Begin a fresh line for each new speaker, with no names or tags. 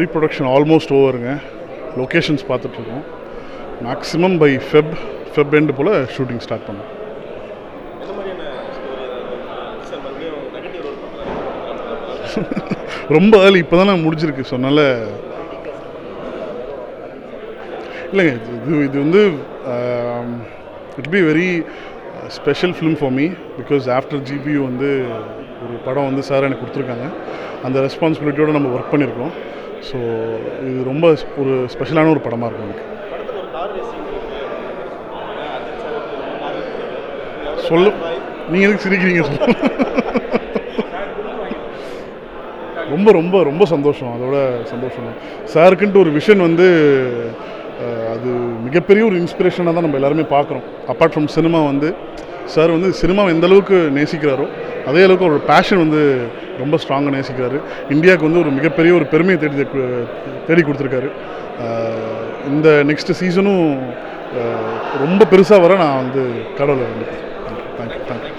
Pre-production almost ஓவருங்க. லொக்கேஷன்ஸ் பார்த்துட்ருக்கோம். மேக்ஸிமம் பை ஃபெப் எண்டு போல் ஷூட்டிங் ஸ்டார்ட் பண்ணோம். ரொம்ப ஏர்லி இப்போ தானே முடிஞ்சிருக்கு. ஸோ அதனால் இல்லைங்க, இது வந்து it be very special film for me because after GPU வந்து ஒரு படம் வந்து சார் எனக்கு கொடுத்துருக்காங்க. அந்த ரெஸ்பான்சிபிலிட்டியோடு நம்ம ஒர்க் பண்ணியிருக்கோம். ஸோ இது ரொம்ப ஒரு ஸ்பெஷலான ஒரு படமாக இருக்கும் எனக்கு. நீங்கள் எதுக்கு சிரிக்கிறீங்க? ரொம்ப ரொம்ப ரொம்ப சந்தோஷம். அதோட சந்தோஷம் சாருக்குன்ட்டு ஒரு விஷன் வந்து அது மிகப்பெரிய ஒரு இன்ஸ்பிரேஷனாக தான் நம்ம எல்லாருமே பார்க்குறோம். அப்பார்ட் ஃப்ரம் சினிமா வந்து சார் வந்து சினிமாவை எந்த அளவுக்கு நேசிக்கிறாரோ அதே அளவுக்கு ஒரு பேஷன் வந்து ரொம்ப ஸ்ட்ராங்காக நேசிக்கிறாரு. இந்தியாவுக்கு வந்து ஒரு மிகப்பெரிய ஒரு பெருமையை தேடி கொடுத்துருக்காரு. இந்த நெக்ஸ்ட் சீசனும் ரொம்ப பெருசாக வர நான் வந்து கடவுளை வேண்டிக்கிறேன். தேங்க்யூ.